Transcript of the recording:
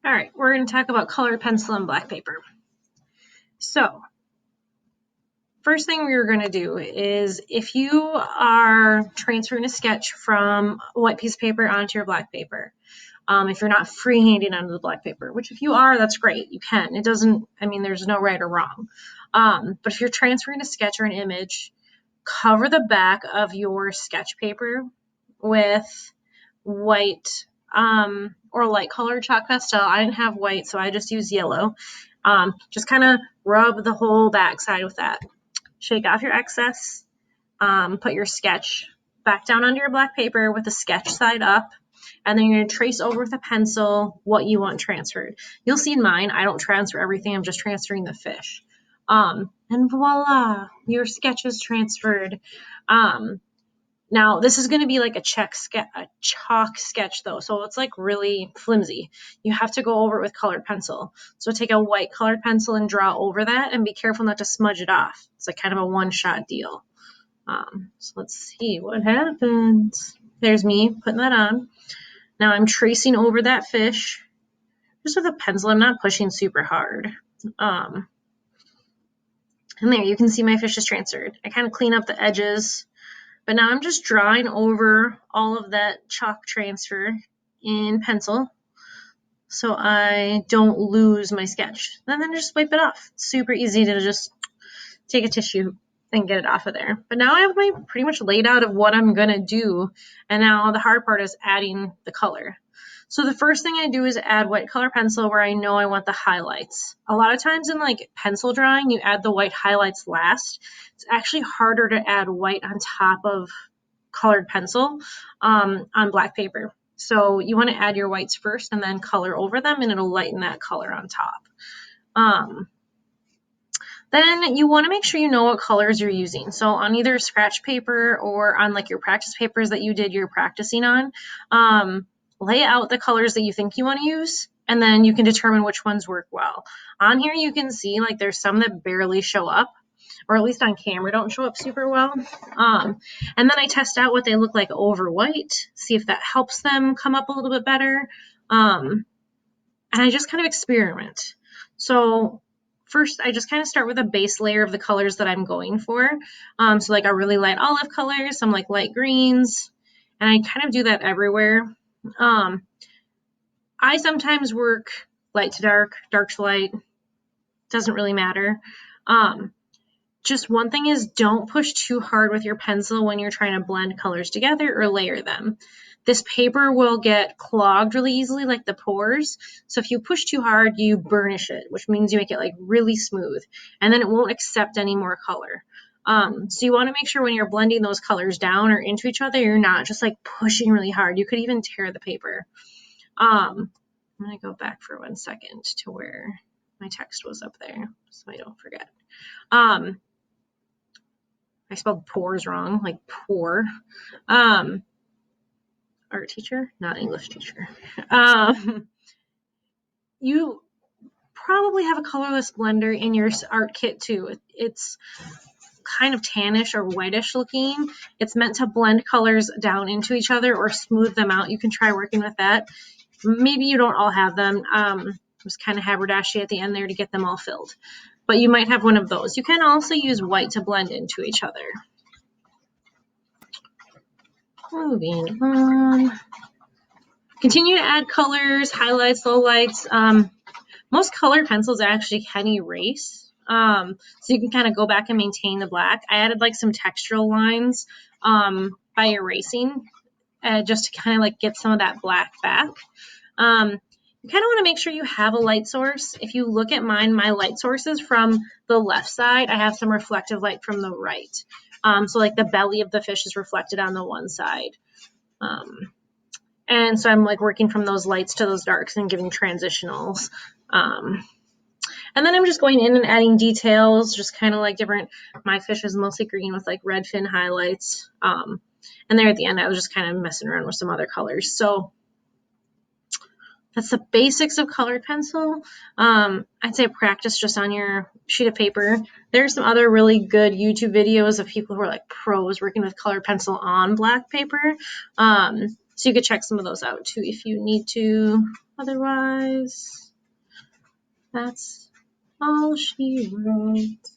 All right, we're going to talk about colored pencil and black paper. So, first thing we're going to do is if you are transferring a sketch from a white piece of paper onto your black paper, if you're not freehanding onto the black paper, which if you are, that's great, you can. It doesn't, I mean, there's no right or wrong. But if you're transferring a sketch or an image, cover the back of your sketch paper with white or light colored chalk pastel. I didn't have white, so I just used yellow. Just kind of rub the whole back side with that. Shake off your excess. Put your sketch back down onto your black paper with the sketch side up. And then you're going to trace over with a pencil what you want transferred. You'll see in mine, I don't transfer everything. I'm just transferring the fish. And voila, your sketch is transferred. Now, this is going to be like a chalk sketch, though, so it's like really flimsy. You have to go over it with colored pencil. So take a white colored pencil and draw over that, and be careful not to smudge it off. It's like kind of a one-shot deal. So let's see what happens. There's me putting that on. Now I'm tracing over that fish just with a pencil. I'm not pushing super hard. And there, you can see my fish is transferred. I kind of clean up the edges. But now I'm just drawing over all of that chalk transfer in pencil so I don't lose my sketch. And then just wipe it off. It's super easy to just take a tissue and get it off of there. But now I have my pretty much laid out of what I'm going to do. And now the hard part is adding the color. So the first thing I do is add white color pencil where I know I want the highlights. A lot of times in like pencil drawing, you add the white highlights last. It's actually harder to add white on top of colored pencil on black paper. So you want to add your whites first and then color over them, and it'll lighten that color on top. Then you want to make sure you know what colors you're using. So on either scratch paper or on like your practice papers that you're practicing on, lay out the colors that you think you want to use, and then you can determine which ones work well. On here you can see like there's some that barely show up, or at least on camera don't show up super well. And then I test out what they look like over white, see if that helps them come up a little bit better. And I just kind of experiment. So first, I just kind of start with a base layer of the colors that I'm going for. So like a really light olive color, some like light greens, and I kind of do that everywhere. I sometimes work light to dark, dark to light. Doesn't really matter. Just one thing is don't push too hard with your pencil when you're trying to blend colors together or layer them. This paper will get clogged really easily, like the pores. So if you push too hard, you burnish it, which means you make it like really smooth, and then it won't accept any more color. So you want to make sure when you're blending those colors down or into each other, you're not just like pushing really hard. You could even tear the paper. I'm going to go back for 1 second to where my text was up there so I don't forget. I spelled pores wrong, like poor. Art teacher, not English teacher. You probably have a colorless blender in your art kit too. It's kind of tannish or whitish looking. It's meant to blend colors down into each other or smooth them out. You can try working with that. Maybe you don't all have them. It was kind of haberdashy at the end there to get them all filled. But you might have one of those. You can also use white to blend into each other. Moving on. Continue to add colors, highlights, lowlights. Most colored pencils actually can erase. So you can kind of go back and maintain the black. I added like some textural lines by erasing just to kind of like get some of that black back. You kind of want to make sure you have a light source. If you look at mine, my light source is from the left side. I have some reflective light from the right. So like the belly of the fish is reflected on the one side. And so I'm like working from those lights to those darks and giving transitionals. And then I'm just going in and adding details, just kind of like different, my fish is mostly green with like red fin highlights. And there at the end, I was just kind of messing around with some other colors. So that's the basics of colored pencil. I'd say practice just on your sheet of paper. There's some other really good YouTube videos of people who are like pros working with colored pencil on black paper. So you could check some of those out too if you need to. Otherwise, that's all she wrote.